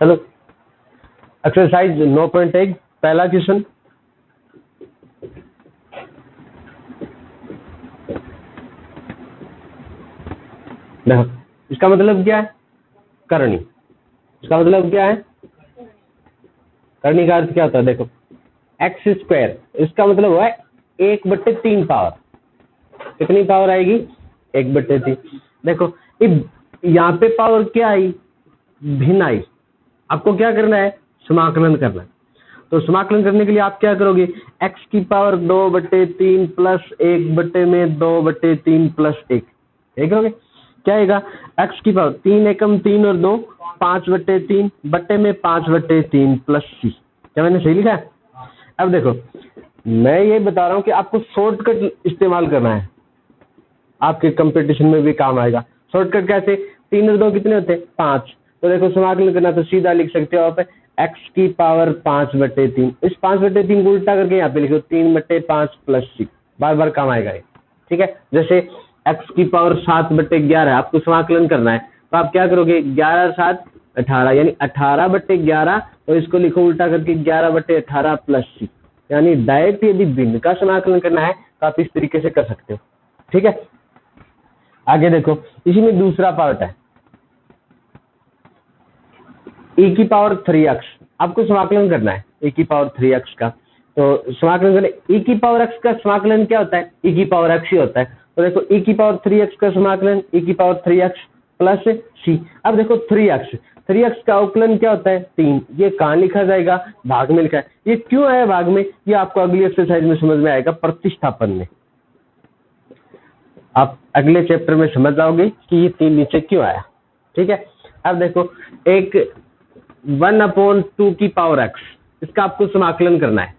चलो एक्सरसाइज 9.1 पहला क्वेश्चन। देखो इसका मतलब क्या है, करनी। इसका मतलब क्या है, करनी का अर्थ क्या होता है, देखो एक्स स्क्वायर, इसका मतलब हुआ है 1/3 पावर। कितनी पावर आएगी, 1/3। देखो यहाँ पे पावर क्या आई, भिन्न आई। आपको क्या करना है, समाकलन करना है। तो समाकलन करने के लिए आप क्या करोगे, x की पावर 2/3 प्लस 1/में 2/3 प्लस 1 करोगे। क्या आएगा, x की पावर 3 एकम 3 और 2 5/3 बट्टे में 5/3 प्लस c। क्या मैंने सही लिखा है। अब देखो मैं ये बता रहा हूँ कि आपको शॉर्टकट इस्तेमाल करना है, आपके कंपटीशन में भी काम आएगा। शॉर्टकट कैसे, 3 और 2 कितने होते हैं, 5। तो देखो समाकलन करना तो सीधा लिख सकते हो आप x की पावर 5/3। इस 5/3 को उल्टा करके यहाँ पे लिखो 3/5 प्लस c। बार बार काम आएगा ये, ठीक है। जैसे x की पावर 7/11 आपको समाकलन करना है, तो आप क्या करोगे, 11 और 7 18, यानी 18/11। तो इसको लिखो उल्टा करके 11/18 प्लस c। यानी डायरेक्ट यदि भिन्न का समाकलन करना है तो आप इस तरीके से कर सकते हो, ठीक है। आगे देखो इसी में दूसरा पार्ट है, e की पावर 3x। आपको समाकलन करना है e की पावर 3x का। तो समाकलन करने e की पावर x का समाकलन क्या होता है, e की पावर x ही होता है। तो देखो e की पावर 3x का समाकलन e की पावर 3x प्लस c। अब देखो 3x का अवकलन क्या होता है, 3। ये कहाँ लिखा जाएगा, भाग में लिखा है। ये क्यों है भाग में, ये आपको अगली एक्सरसाइज में समझ में आएगा, प्रतिस्थापन में। आप अगले चैप्टर में समझ जाओगे कि ये 3 नीचे क्यों आया, ठीक है। अब देखो एक 1/2 की पावर x, इसका आपको समाकलन करना है।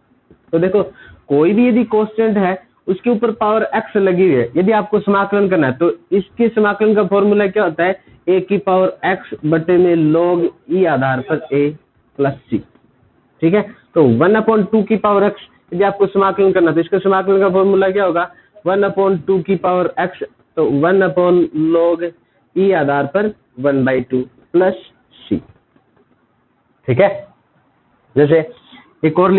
तो देखो कोई भी यदि कांस्टेंट है उसके ऊपर पावर x लगी हुई है, यदि आपको समाकलन करना है तो इसके समाकलन का फॉर्मूला क्या होता है, a की पावर x बटे में log e आधार पर a प्लस c, ठीक है। तो 1/2 की पावर x यदि आपको समाकलन करना है तो इसका समाकलन का फॉर्मूला क्या होगा, 1/2 की पावर x, तो 1/log e आधार पर 1/2 प्लस c, ठीक है। जैसे एक और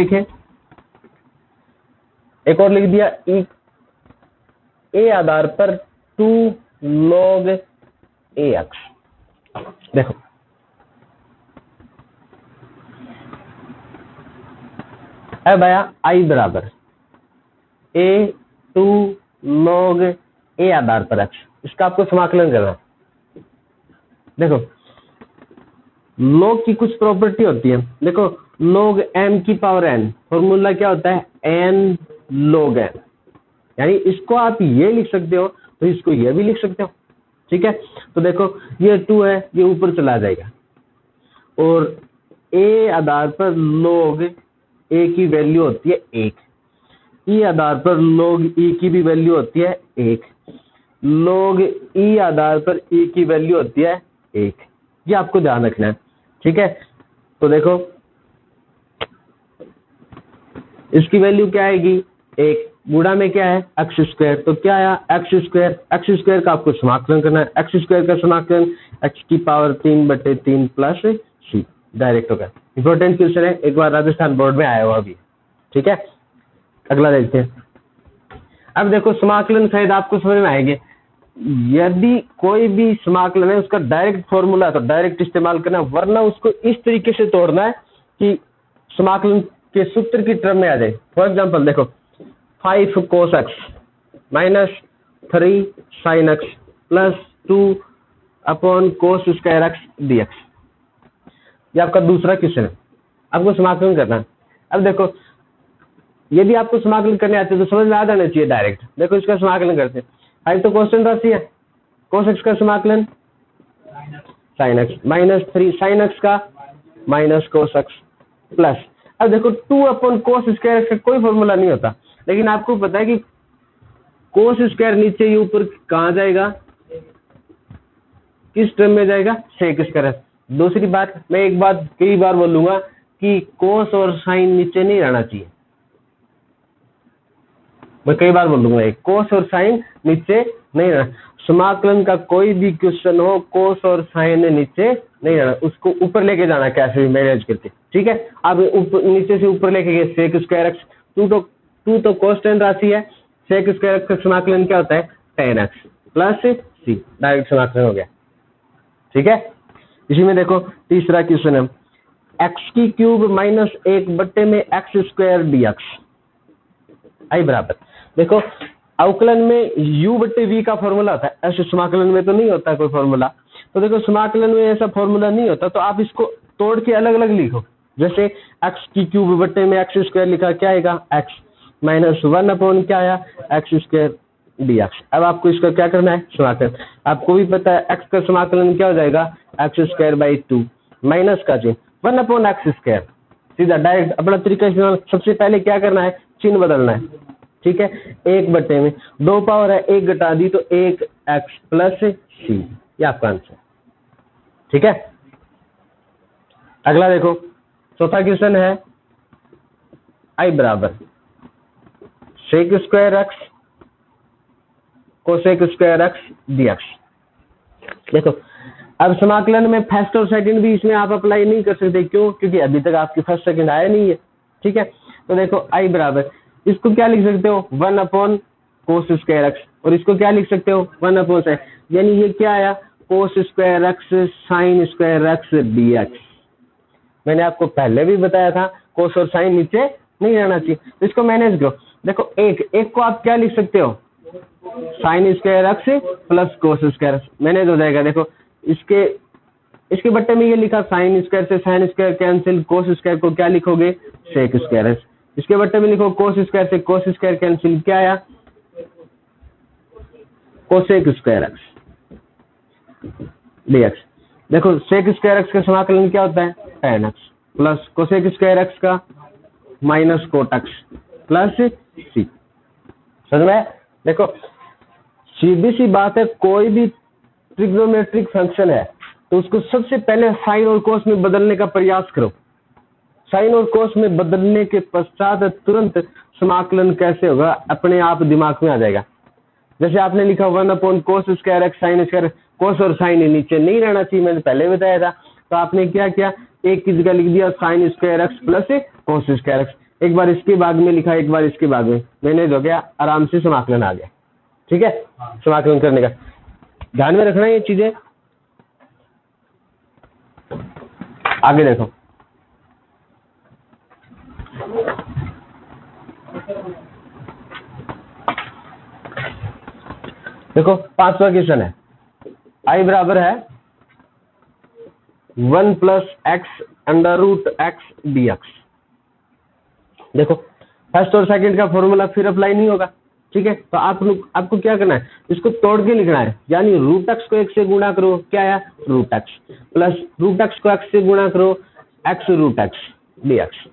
लिख दिया ए आधार पर 2 log ax। देखो अब आया i बराबर a 2 log a आधार पर x, इसका आपको समाकलन करना है। देखो log की कुछ प्रॉपर्टी होती है, देखो log m की पावर n, फॉर्मूला क्या होता है, n log n। यानी इसको आप ये लिख सकते हो तो इसको ये भी लिख सकते हो, ठीक है। तो देखो ये 2 है, ये ऊपर चला जाएगा, और a आधार पर log a की वैल्यू होती है 1, e आधार पर log e की भी वैल्यू होती है 1, log e आधार पर e की वैल्यू होती है 1। ये आपको ध्यान रखना है, ठीक है। तो देखो इसकी वैल्यू क्या आएगी, 1 गुणा में क्या है, एक्स स्क्वायर। तो क्या आया, एक्स स्क्वायर का आपको समाकलन करना है। एक्स स्क्वायर का समाकलन x की पावर 3/3 प्लस c, डायरेक्ट होगा। इंपॉर्टेंट क्वेश्चन है, एक बार राजस्थान बोर्ड में आया हुआ भी, ठीक है। अगला देखते हैं। अब देखो समाकलन शायद आपको समझ में आएंगे, यदि कोई भी समाकलन है उसका डायरेक्ट फॉर्मूला तो डायरेक्ट इस्तेमाल करना, वरना उसको इस तरीके से तोड़ना है कि समाकलन के सूत्र की टर्म में आ जाए। फॉर एग्जांपल देखो 5 cos x minus 3 sin x plus 2 upon cos square x dx। ये आपका दूसरा क्वेश्चन है, आपको समाकलन करना है। अब देखो यदि आपको समाकलन करने आते तो समझ में आ जाना चाहिए डायरेक्ट। देखो इसका समाकलन करते हैं, 5 तो कांस्टेंट राशि है, cos x का समाकलन sin x minus 3 sin x का माइनस cos x प्लस। अब देखो 2 अपॉन cos स्क्वायर x का कोई फॉर्मूला नहीं होता, लेकिन आपको पता है कि cos स्क्वायर नीचे ये ऊपर कहाँ जाएगा, किस टर्म में जाएगा, sec स्क्वायर। दूसरी बात, मैं एक बात कई बार बोलूंगा कि cos और sin नीचे नहीं रहना चाहिए। मैं कई बार बोलूंगा एक, cos और sin नीचे नहीं रहना। समाकलन का कोई भी क्वेश्चन हो cos और sin नीचे नहीं जाना, उसको ऊपर लेके जाना कैसे भी मैनेज करके, ठीक है। अब नीचे से ऊपर लेके गए सेक स्क्वायर एक्स, टू तो कांस्टेंट राशि है, सेक स्क्वायर एक्स का समाकलन क्या होता है 10x प्लस सी, डायरेक्ट समाकलन हो गया, ठीक है। इसी में देखो तीसरा क्वेश्चन है, एक्स की क्यूब माइनस 1 में एक्स स्क्वायर डी एक्स आई बराबर, देखो अवकलन में u बट्टे v का फॉर्मूला होता है, ऐसे समाकलन में तो नहीं होता कोई फॉर्मूला। तो देखो समाकलन में ऐसा फॉर्मूला नहीं होता, तो आप इसको तोड़ के अलग अलग लिखो। जैसे x की क्यूब बट्टे में एक्स स्क्वायर लिखा, क्या आएगा x माइनस 1 क्या आया एक्स स्क्वायर डी एक्स। अब आपको इसका क्या करना है समाकलन, आपको भी पता है x का समाकलन क्या हो जाएगा एक्स स्क्वायर बाई 2 माइनस का चिन्ह 1/x स्क्वायर, सीधा डायरेक्ट अपना तरीका इस्तेमाल। सबसे पहले क्या करना है चिन्ह बदलना है, ठीक है। 1 में 2 पावर है, 1 घटा दी तो 1x प्लस सी, ये आपका आंसर, ठीक है। अगला देखो चौथा क्वेश्चन है आई बराबर sec square x cosec square x dx। देखो अब समाकलन में फर्स्ट और सेकंड भी इसमें आप अप्लाई नहीं कर सकते, क्यों, क्योंकि अभी तक आपकी फर्स्ट सेकंड आया नहीं है, ठीक है। तो देखो आई बराबर, इसको क्या लिख सकते हो 1 कोस स्क्वायर एक्स, और इसको क्या लिख सकते हो 1 साइन, यानी ये क्या आया कोस square x sine square x dx। मैंने आपको पहले भी बताया था कोस और साइन नीचे नहीं रहना चाहिए, तो इसको मैनेज करो। देखो एक को आप क्या लिख सकते हो sine square x plus cos square x, manage हो जाएगा। देखो इसके बट्टे में ये लिखा साइन स्क्वायर से sine square cancel, cos square को क्या लिखोगे सेक स्क्वायर एक्स, इसके बट्टे में लिखो कोस स्क्वायर से कोस स्क्वायर कैंसिल, क्या आया कोसेक स्क्वायर एक्स dx। देखो सेक स्क्वायर एक्स का समाकलन क्या होता है tan x plus cosec square x का माइनस कोट एक्स प्लस सी, समझ में। देखो सीधी सी बात है, कोई भी ट्रिग्नोमेट्रिक फंक्शन है तो उसको सबसे पहले साइन और कोस में बदलने का प्रयास करो। साइन और कोस में बदलने के पश्चात तुरंत समाकलन कैसे होगा अपने आप दिमाग में आ जाएगा। जैसे आपने लिखा 1 cos square x sine square, cos और साइन नीचे नहीं रहना चाहिए, मैंने पहले बताया था। तो आपने क्या किया, एक की जगह लिख दिया sine square x plus cos square x, एक बार इसके बाद में लिखा एक बार इसके बाद में, मैनेज हो गया, आराम से समाकलन आ गया, ठीक है। समाकलन करने का ध्यान में रखना ये चीजें। आगे देखो देखो पांचवा क्वेश्चन है, आई बराबर है 1 plus x under root x dx। देखो फर्स्ट और सेकंड का फॉर्मूला फिर अप्लाई नहीं होगा, ठीक है। तो आपको क्या करना है, इसको तोड़ के लिखना है, यानी रूट एक्स को 1 से गुणा करो, क्या आया root x, plus root x को x से गुणा करो एक्स रूट एक्स dx।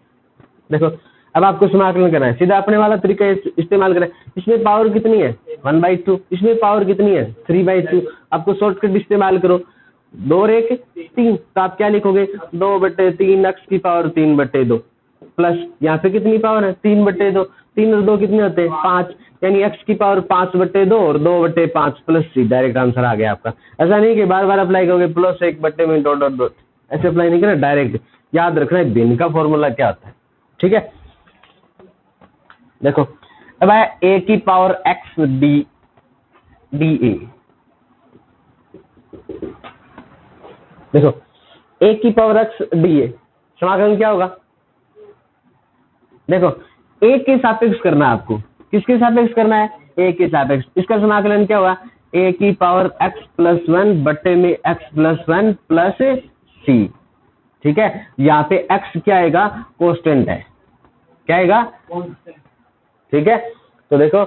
देखो अब आपको समाकलन करना है, सीधा अपने वाला तरीका इस्तेमाल करें। इसमें पावर कितनी है 1/2, इसमें पावर कितनी है 3/2, आपको शॉर्टकट इस्तेमाल करो, 2 और 1 3, तो आप क्या लिखोगे 2/3 x की पावर 3/2 प्लस यहाँ पे कितनी पावर है 3/2, 3 और 2 कितने होते हैं 5, यानी x की पावर 5/2 और 2/5 प्लस सी, डायरेक्ट आंसर आ गया आपका। ऐसा नहीं कि बार बार अप्लाई करोगे प्लस 1 में डॉट डॉट डॉट, ऐसे अप्लाई नहीं करना, डायरेक्ट याद रखना है भिन्न का फॉर्मूला क्या होता है, ठीक है। देखो अब आया a की पावर x dA। देखो a की पावर x dA समाकलन क्या होगा, देखो a के सापेक्ष करना है आपको, किसके सापेक्ष करना है a के सापेक्ष, इसका समाकलन क्या होगा a की पावर x प्लस 1 बट्टे में x प्लस 1 प्लस सी, ठीक है। यहाँ पे x क्या आएगा कांस्टेंट है, क्या आएगा ठीक है। तो देखो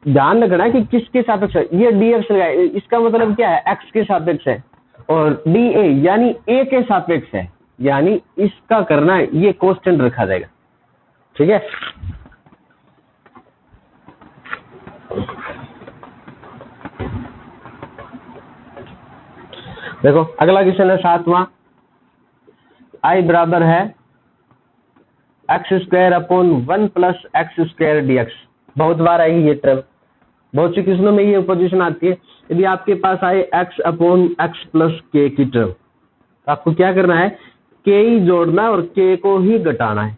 ध्यान रखना कि किसके सापेक्ष है, ये dx लगाए, इसका मतलब क्या है x के सापेक्ष है, और dA यानी a के सापेक्ष है, यानी इसका करना है ये कांस्टेंट रखा जाएगा, ठीक है। देखो अगला क्वेश्चन है 7वां, i बराबर है x square upon 1 plus x square dx। बहुत बार आई ये टर्म, बहुत सी क्वेश्चनों में ये पोजीशन आती है, यदि आपके पास आए x अपॉन एक्स प्लस के की टर्म, तो आपको क्या करना है, के ही जोड़ना और के को ही घटाना है।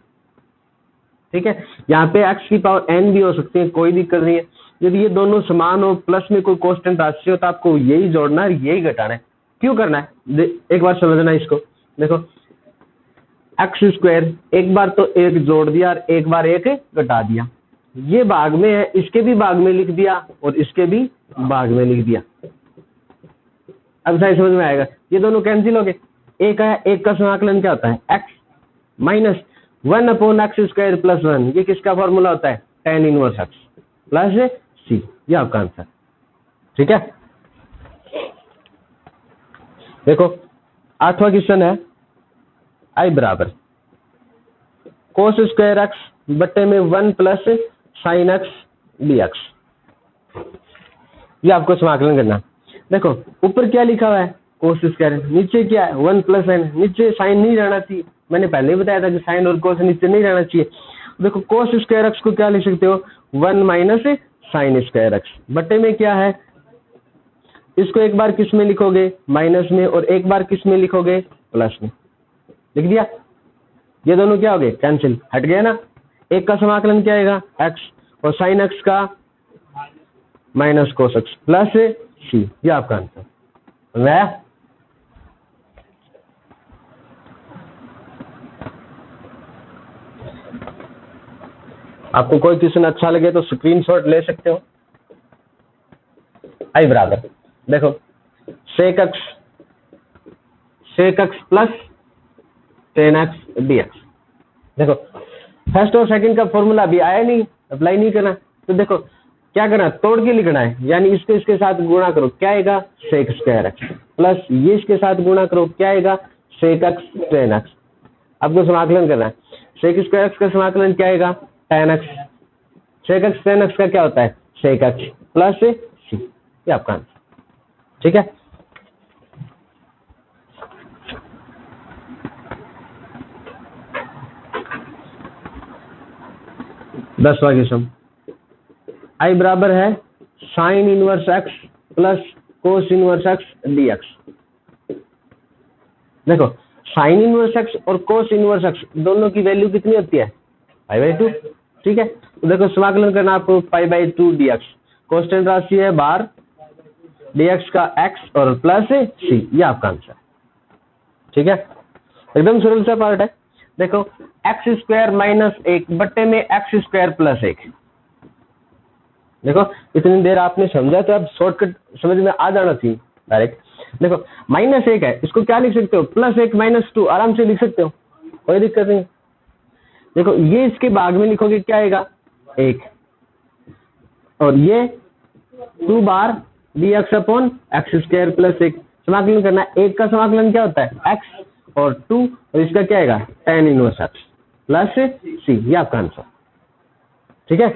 ठीक है, यहाँ पे एक्स की पावर एन भी हो सकती है, कोई दिक्कत नहीं है। यदि ये दोनों समान हो, प्लस में कोई कांस्टेंट राशि हो, तो आपको यही जोड़ना है, यही घटाना है। क्यों करना है, एक बार समझना इसको। देखो एक्स स्क्वायर, एक बार तो एक जोड़ दिया और एक बार एक घटा दिया। ये भाग में है, इसके भी भाग में लिख दिया और इसके भी भाग में लिख दिया। अब सही समझ में आएगा। ये दोनों कैंसिल हो गए, एक है, एक का समाकलन क्या होता है, एक्स माइनस 1/x² + 1। ये किसका फॉर्मूला होता है, tan inverse x plus c. ये आपका आंसर। ठीक है, देखो 8वां क्वेश्चन है, आई बराबर cos² x बट्टे में 1 + sin x dx। ये आपको समाकलन करना। देखो ऊपर क्या लिखा हुआ है, cos², नीचे क्या है 1 + sin, नीचे साइन नहीं रहना चाहिए। मैंने पहले ही बताया था कि साइन और cos नीचे नहीं रहना चाहिए। देखो cos² x को क्या लिख सकते हो, 1 - sin² x बट्टे में क्या है, इसको एक बार किस में लिखोगे, माइनस में, और एक बार किस में लिखोगे, प्लस में। लिख दिया, ये दोनों क्या हो गए, कैंसिल, हट गया ना। एक का समाकलन क्या आएगा, x, और sin x का minus cos x plus c. ये आपका आंसर समझ आया। आपको कोई क्वेश्चन अच्छा लगे तो स्क्रीनशॉट ले सकते हो। आई बराबर, देखो sec x plus tan x dx। देखो फर्स्ट और सेकंड का फॉर्मूला अभी आया नहीं, अप्लाई नहीं करना। तो देखो क्या करना, तोड़ के लिखना है, यानी इसको इसके साथ गुणा करो, क्या आएगा, sec² x प्लस ये इसके साथ गुणा करो, क्या आएगा, sec x tan x। आपको समाकलन करना है, sec² x का समाकलन क्या आएगा, tan x। sec x tan x का क्या होता है, sec x प्लस सी। ये आपका आंसर। ठीक है, दसवां क्वेश्चन, आई बराबर है sin inverse x plus cos inverse x dx। देखो sin इनवर्स x और cos इनवर्स x दोनों की वैल्यू कितनी होती है, π/2। ठीक है, तो देखो समाकलन करना आपको, π/2 dx, कांस्टेंट राशि है बाहर, dx का x और प्लस c। ये आपका आंसर। ठीक है, एकदम सरल सा पार्ट है। देखो x² - 1 बट्टे में x² + 1। देखो इतनी देर आपने समझा तो अब शॉर्टकट समझ में आ जाना चाहिए डायरेक्ट। देखो -1 है, इसको क्या लिख सकते हो, +1 - 2, आराम से लिख सकते हो, कोई दिक्कत नहीं। देखो ये इसके भाग में लिखोगे, क्या आएगा, 1, और ये 2 बार dx/x² + 1। समाकलन करना है, एक का समाकलन क्या होता है, x, और 2, और इसका क्या आएगा, tan inverse x plus c. ये आपका आंसर। ठीक है,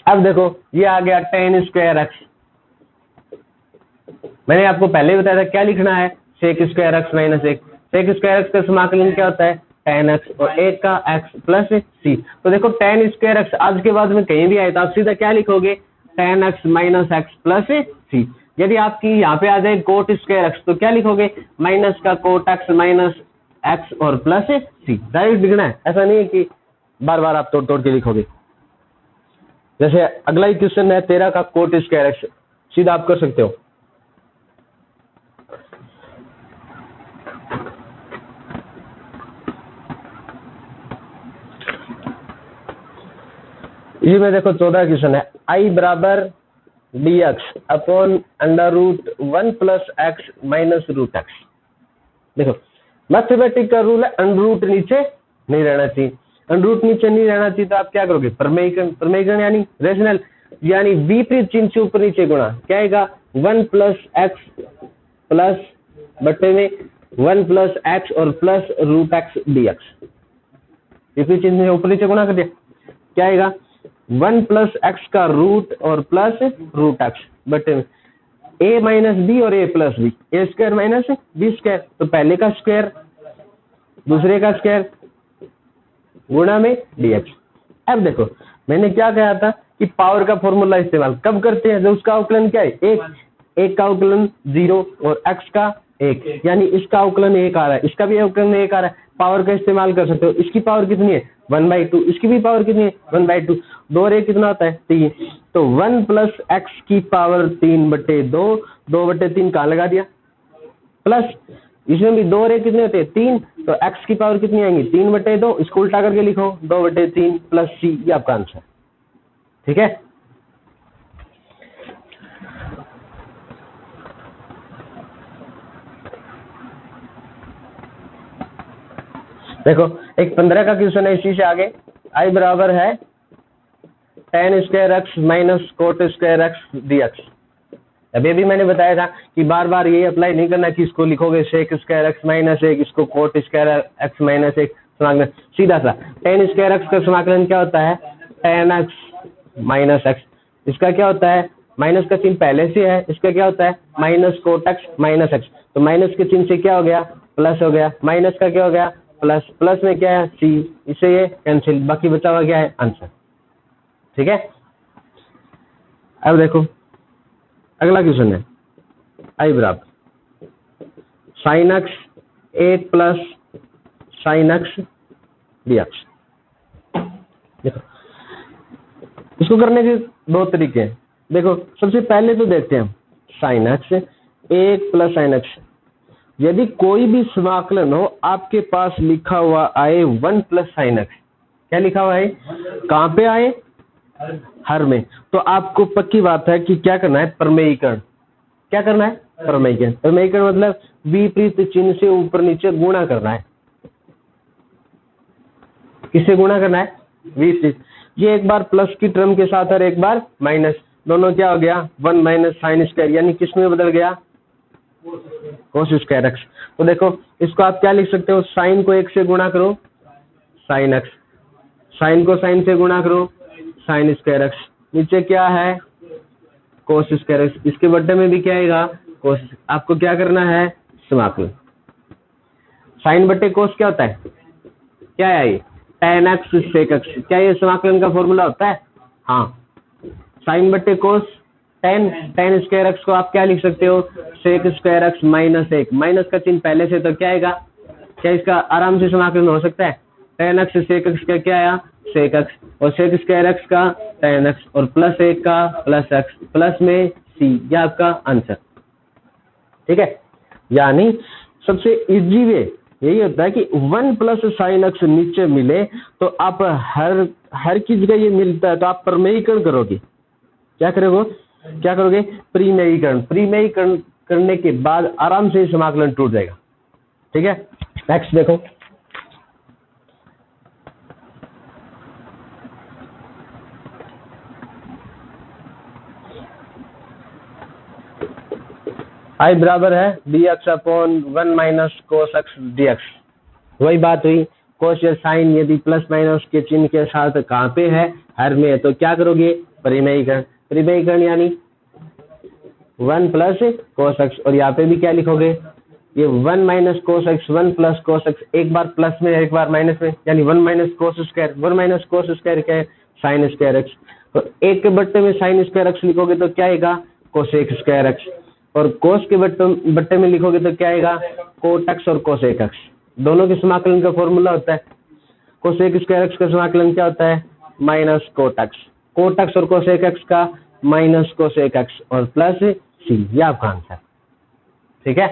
अब देखो ये आ गया tan² x। मैंने आपको पहले ही बताया था क्या लिखना है, sec² x - 1। sec² x का समाकलन क्या होता है, tan x, और एक का x प्लस सी। तो देखो tan² x आज के बाद में कहीं भी आए तो आप सीधा क्या लिखोगे, tan x - x प्लस सी। यदि आपकी यहाँ पे आ जाए cot² x तो क्या लिखोगे, माइनस का cot x माइनस x और प्लस सी। डायरेक्ट लिखना है, ऐसा नहीं है कि बार बार आप तोड़ तोड़ के लिखोगे। जैसे अगला ही क्वेश्चन है 13 का, cot² x, सीधा आप कर सकते हो। इसी में देखो 14 क्वेश्चन है, आई बराबर dx/√1 + x - √x। देखो मैथमेटिक का रूल है, अंडररूट नीचे नहीं रहना चाहिए। अंडररूट नीचे नहीं रहना चाहिए तो आप क्या करोगे, प्रमेयकरण यानी रेशनल, यानी विपरीत चिन्ह से ऊपर नीचे गुणा, क्या आएगा, 1 + x प्लस बट्टे में 1 + x और प्लस √x dx। विपरीत चिन्ह से ऊपर नीचे गुणा कर दिया, क्या आएगा, 1 + x का रूट और प्लस √x बटे में a - b और a + b, a² - b²। तो पहले का स्क्वायर दूसरे का स्क्वायर गुणा में dx। अब देखो मैंने क्या कहा था कि पावर का फॉर्मूला इस्तेमाल कब करते हैं, जब उसका अवकलन क्या है, एक का अवकलन 0 और x का 1, यानी इसका अवकलन 1 आ रहा है, इसका भी अवकलन 1 आ रहा है। पावर का इस्तेमाल कर सकते हो, इसकी पावर कितनी है 1/2, इसकी भी पावर कितनी है 1/2, 2 और 1 कितना होता है 3, तो 1 + x की पावर 3/2, 2/3 कहाँ लगा दिया, प्लस इसमें भी 2 और 1 कितने होते हैं 3, तो x की पावर कितनी आएंगी 3/2, इसको उल्टा करके लिखो 2/3 + c, ये आपका आंसर। ठीक है, देखो एक 15 का क्वेश्चन है इसी से आगे। I बराबर है tan² x - cot² x dx। अभी भी मैंने बताया था कि बार बार ये अप्लाई नहीं करना कि इसको लिखोगे sec² x - 1, इसको cot² x - 1 समाकलन, सीधा सा tan² x का समाकलन क्या होता है tan x - x, इसका क्या होता है माइनस का चिन्ह पहले से है, इसका क्या होता है -cot x - x, तो माइनस के चिन्ह से क्या हो गया प्लस हो गया, माइनस का क्या हो गया प्लस, प्लस में क्या है c, इससे ये कैंसिल, बाकी बचा हुआ क्या है आंसर। ठीक है, अब देखो अगला क्वेश्चन है I बराबर sin x 1 + sin x dx। देखो इसको करने के 2 तरीके हैं। देखो सबसे पहले तो देखते हैं sin x 1 + sin x, यदि कोई भी समाकलन हो आपके पास लिखा हुआ आए 1 + sin x, क्या लिखा हुआ है कहाँ पे आए हर में, तो आपको पक्की बात है कि क्या करना है प्रमेयीकरण, क्या करना है प्रमेयीकरण, प्रमेयीकरण मतलब विपरीत चिन्ह से ऊपर नीचे गुणा करना है, किससे गुणा करना है विपरीत, ये एक बार प्लस की टर्म के साथ और एक बार माइनस, दोनों क्या हो गया 1 - sin², यानी किस में बदल गया cos² x। तो देखो इसको आप क्या लिख सकते हो, साइन को 1 से गुणा करो sin x, साइन को साइन से गुणा करो sin² x, नीचे क्या है cos² x, इसके बट्टे में भी क्या आएगा cos, आपको क्या करना है समाकलन, साइन बट्टे cos क्या होता है क्या है ये tan x sec x, क्या ये समाकलन का फॉर्मूला होता है, हाँ साइन बट्टे cos tan² x को आप क्या लिख सकते हो sec² x - 1, माइनस का चिन्ह पहले से तो क्या आएगा, क्या इसका आराम से समाकलन हो सकता है, tan x sec x का क्या आया sec x, और sec² x का tan x, और +1 का +x, प्लस में c, यह आपका आंसर। ठीक है, यानी सबसे इजी वे यही होता है कि 1 + sin x नीचे मिले तो आप हर की जगह ये मिलता है तो आप प्रमेयीकरण करोगे, क्या करोगे प्रमेयीकरण करने के बाद आराम से समाकलन टूट जाएगा। ठीक है, नेक्स्ट देखो I बराबर है dx/1 - cos x dx। वही बात हुई cos या sin यदि प्लस माइनस के चिन्ह के साथ कहाँ पे है हर में, तो क्या करोगे परिमेयीकरण यानी 1 + cos x, और यहाँ पे भी क्या लिखोगे ये 1 - cos x 1 + cos x, एक बार प्लस में एक बार माइनस में, यानी 1 - cos², 1 - cos² क्या है sin² x, तो एक के बट्टे में sin² x लिखोगे तो क्या आएगा cosec² x, और cos के बट्टे में लिखोगे तो क्या आएगा cot x और cosec x, दोनों के समाकलन का फॉर्मूला होता है cosec² x का समाकलन क्या होता है -cot x, cot x और cosec x का -cosec x और प्लस c, ये आपका आंसर। ठीक है,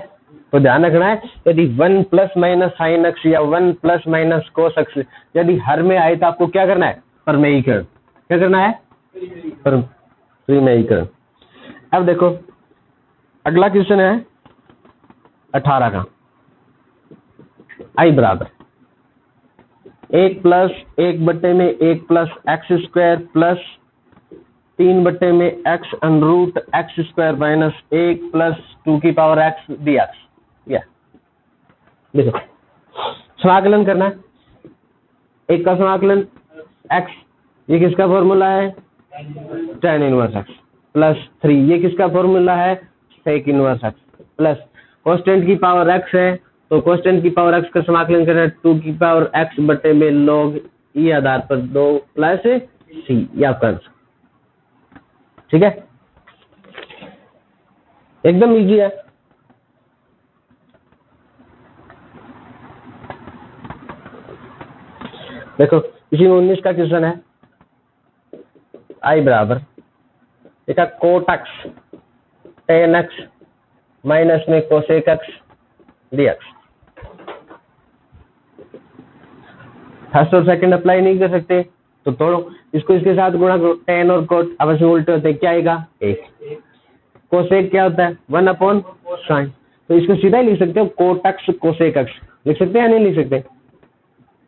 तो ध्यान रखना है यदि 1 ± sin x या 1 ± cos x यदि हर में आए तो आपको क्या करना है प्रमेयीकरण, क्या करना है प्रमेयीकरण। अब देखो अगला क्वेश्चन है 18 का I बराबर 1 + 1/1 + x² plus 3/में x√x² - 1 + 2x dx। या देखो समाकलन करना है, एक का समाकलन x, ये किसका फॉर्मूला है tan 1x, प्लस 3 ये किसका फॉर्मूला है sec 1x, प्लस कांस्टेंट की पावर x है तो कांस्टेंट की पावर x का समाकलन करना है 2x में log e आधार पर 2 प्लस c, ये आपका आंसर। ठीक है, एकदम इजी है। देखो इसी में 19 का क्वेश्चन है, आई बराबर देखा cot x tan x minus में कोसेक एक्स डीएक्स। फर्स्ट और सेकंड अप्लाई नहीं कर सकते तो तोड़ो, इसको इसके साथ गुणा करो, टेन और कोट आपस में उल्टे होते हैं, क्या आएगा एक। कोसेक क्या होता है 1/sin, तो इसको सीधा ही लिख सकते हो कोट एक्स कोसेक एक्स, लिख सकते हैं या नहीं लिख सकते,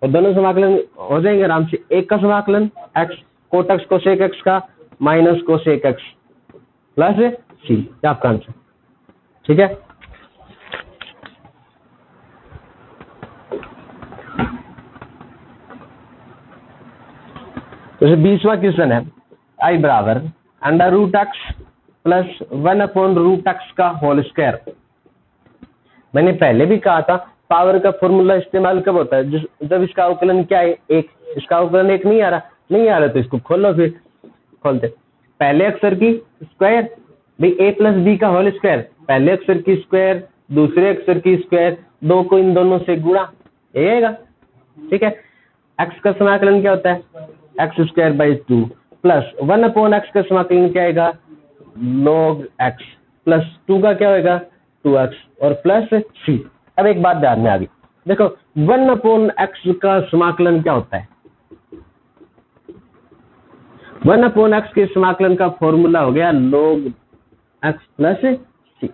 और दोनों समाकलन हो जाएंगे आराम से। एक का समाकलन x cot x cosec x का minus cosec x plus c, आपका आंसर। ठीक है, तो 20वां क्वेश्चन है, आई बराबर under root x plus 1/√x का होल स्क्वायर। मैंने पहले भी कहा था पावर का फॉर्मूला इस्तेमाल कब होता है, जब इसका अवकलन क्या है एक, इसका अवकलन एक नहीं आ रहा तो इसको खोलो, फिर खोलते पहले अक्षर की स्क्वायर भाई a प्लस बी का होल स्क्वायर, पहले अक्षर की स्क्वायर दूसरे अक्षर की स्क्वायर, दो को इन दोनों से गुणा, ये आएगा। ठीक है, x का समाकलन क्या होता है x² 2 प्लस 1/x का समाकलन क्या आएगा log x प्लस 2 का क्या होगा 2x और प्लस c। अब एक बात ध्यान में आ गई, देखो 1/x का समाकलन क्या होता है, 1/x के समाकलन का फॉर्मूला हो गया log x प्लस c,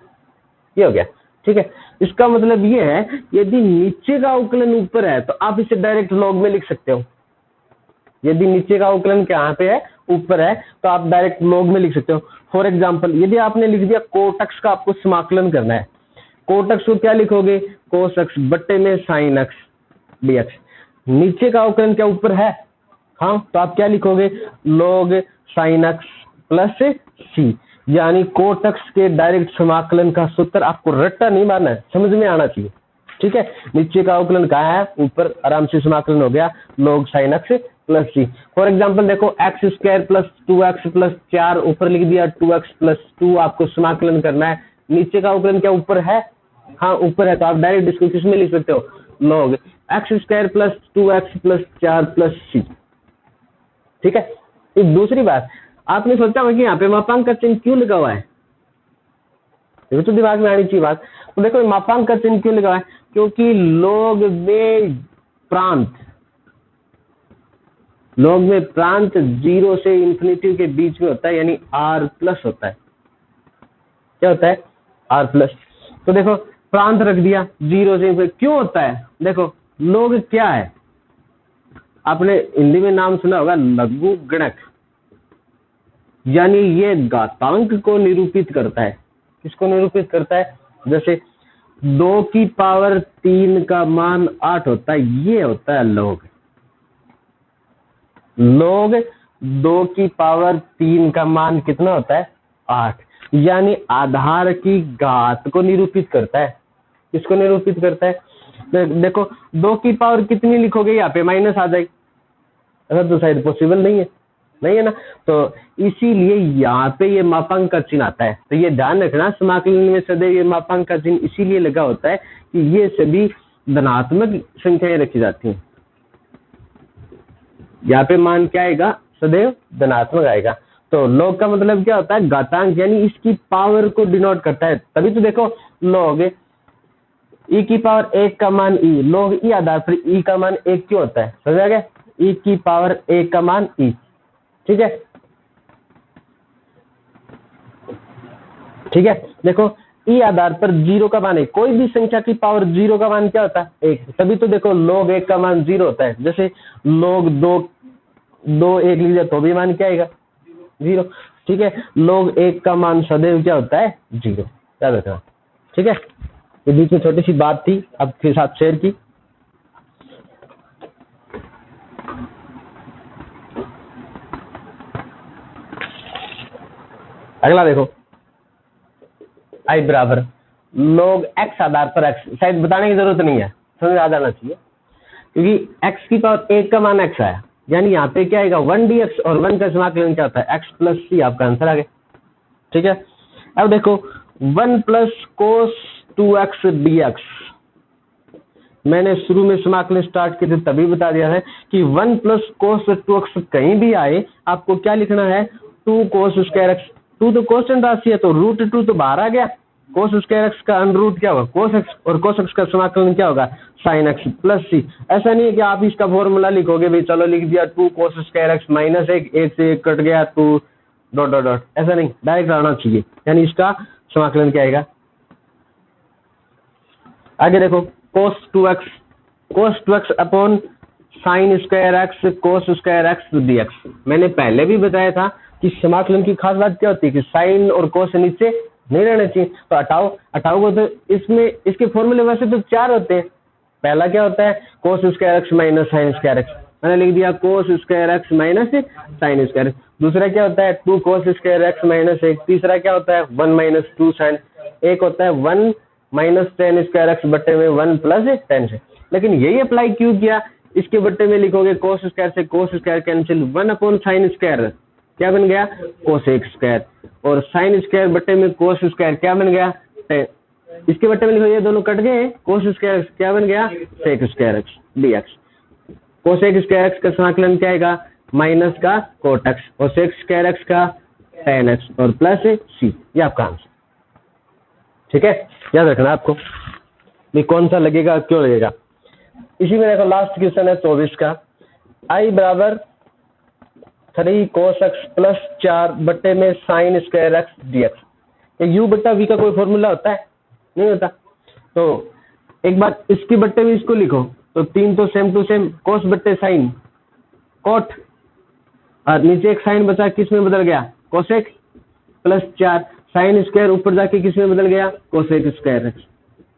ये हो गया। ठीक है, इसका मतलब ये है यदि नीचे का अवकलन ऊपर है तो आप इसे डायरेक्ट log में लिख सकते हो, यदि नीचे का अवकलन कहाँ पे है ऊपर है तो आप डायरेक्ट log में लिख सकते हो। फॉर एग्जांपल यदि आपने लिख दिया कोट एक्स का आपको समाकलन करना है, कोट एक्स को क्या लिखोगे कोस एक्स बट्टे में साइन एक्स डीएक्स, नीचे का अवकलन क्या ऊपर है, हाँ तो आप क्या लिखोगे log साइन एक्स प्लस सी, यानी कोट एक्स के डायरेक्ट समाकलन का सूत्र आपको रट्टा नहीं मारना है, समझ में आना चाहिए। ठीक है, नीचे का अवकलन कहाँ है ऊपर, आराम से समाकलन हो गया log sine x plus c. For example देखो x² प्लस 2x प्लस 4 ऊपर लिख दिया 2x प्लस 2, आपको समाकलन करना है, नीचे का अवकलन क्या ऊपर है, हाँ ऊपर है, तो आप डायरेक्ट इसको किस में लिख सकते हो log x² plus 2x plus 4 plus c. ठीक है, एक दूसरी बात आपने सोचा होगा कि यहाँ पे मापांक का चिन्ह क्यों लगा हुआ है, ये तो दिमाग में आनी चाहिए बात। तो देखो मापांक का चिन्ह क्यों लगा हुआ है, क्योंकि log में प्रांत 0 से इंफिनिटी के बीच में होता है, यानी r प्लस होता है, क्या होता है r प्लस। तो देखो प्रांत रख दिया 0 से, क्यों होता है, देखो log क्या है, आपने हिंदी में नाम सुना होगा लघु गणक, यानी ये घातांक को निरूपित करता है, किसको निरूपित करता है, जैसे 2 की पावर 3 का मान 8 होता है, ये होता है log 2 की पावर 3 का मान कितना होता है 8, यानी आधार की घात को निरूपित करता है, किसको निरूपित करता है। देखो 2 की पावर कितनी लिखोगे, यहाँ पे माइनस आ जाएगी, अगर तो शायद पॉसिबल नहीं है ना, तो इसीलिए यहाँ पे ये मापांक का चिन्ह आता है। तो ये ध्यान रखना समाकलन में सदैव ये मापांक का चिन्ह इसीलिए लगा होता है कि ये सभी धनात्मक संख्याएं रखी जाती हैं, यहाँ पे मान क्या आएगा सदैव धनात्मक आएगा। तो log का मतलब क्या होता है घातांक, यानी इसकी पावर को डिनोट करता है, तभी तो देखो log e की पावर 1 का मान e, log e आधार पर e का मान 1 क्यों होता है, समझ आ गया, e की पावर 1 का मान e। ठीक है, ठीक है, देखो e आधार पर 0 का मान है, कोई भी संख्या की पावर 0 का मान क्या होता है 1, तभी तो देखो log 1 का मान 0 होता है, जैसे log 2 1 लिख दिया तो भी मान क्या आएगा 0। ठीक है, log 1 का मान सदैव क्या होता है 0, याद रखना। ठीक है, ये बीच में छोटी सी बात थी आपके साथ शेयर की। अगला देखो आई बराबर log x आधार पर x, शायद बताने की जरूरत नहीं है, समझ आ जाना चाहिए, क्योंकि x की पावर 1 का मान x आया, यानी यहाँ पे क्या आएगा 1 dx, और 1 का समाकलन क्या होता है x प्लस c, आपका आंसर आ गया। ठीक है, अब देखो 1 प्लस कोस 2x dx, मैंने शुरू में समाकलन स्टार्ट किए थे तभी बता दिया है कि 1 प्लस कोस 2x कहीं भी आए आपको क्या लिखना है, 2 कोस स्क्वायर x। 2 तो कॉन्स्टेंट राशि है तो रूट 2 तो बाहर आ गया, कोस स्क्वायर x का अंडर रूट क्या होगा कोस x, और कोस x का समाकलन क्या होगा साइन x प्लस c। ऐसा नहीं है कि आप इसका फॉर्मूला लिखोगे भाई चलो लिख दिया 2 कोस स्क्वायर x माइनस 1 से 1 कट गया 2 डॉट डॉट डॉट, ऐसा नहीं, डायरेक्ट आना चाहिए, यानी इसका समाकलन क्या आएगा। आगे देखो cos 2x upon sine square x cos square x dx। मैंने पहले भी बताया था कि समाकलन की खास बात क्या होती है कि साइन और कोस नीचे नहीं रहना चाहिए, तो हटाओ को तो इसमें इसके फॉर्मूले वैसे तो 4 होते हैं। पहला क्या होता है cos square x minus sine square x, मैंने लिख दिया cos square x minus sine square x। दूसरा क्या होता है 2 कोस स्क्वायर x माइनस 1। तीसरा क्या होता है 1 माइनस 2 साइन। एक होता है 1 माइनस टेन स्क्वायर x बट्टे में 1 प्लस 10 से। लेकिन यही अप्लाई क्यों किया, इसके बट्टे में लिखोगे कोस स्क्वायर से cos square cancel, 1 upon sine square क्या बन गया कोसेक स्क्वायर, और साइन स्क्वायर बट्टे में कोस स्क्वायर क्या बन गया 10। इसके बट्टे में लिखो ये दोनों कट गए, कोस स्क्वायर क्या बन गया sec square x dx। Cosec square x का समाकलन क्या आएगा माइनस का कोट एक्स, और सेक स्क्वायर एक्स का टेन एक्स, और प्लस सी। ये आपका आंसर, ठीक है, याद रखना आपको भी कौन सा लगेगा क्यों लगेगा। इसी में देखो लास्ट क्वेश्चन है 24 का, आई बराबर 3 कोस एक्स प्लस 4 बट्टे में sine square x dx। You बट्टा वी का कोई फॉर्मूला होता है नहीं होता, तो एक बार इसकी बट्टे में इसको लिखो तो 3 तो सेम टू सेम कोस बट्टे साइन कोट, और नीचे एक साइन बचा किस में बदल गया कोसेक, प्लस 4 साइन स्क्वायर ऊपर जाके किस में बदल गया कोसेक स्क्वायर एक्स।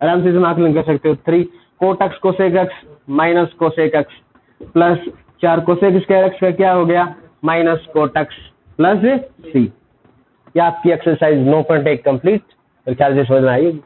आराम से समाकलन कर सकते हो 3 cot x cosec x minus cosec x plus 4 cosec square x का क्या हो गया minus cot x plus c. ये आपकी एक्सरसाइज 9.1 कंप्लीट, और ख्याल से समझ में आएगी।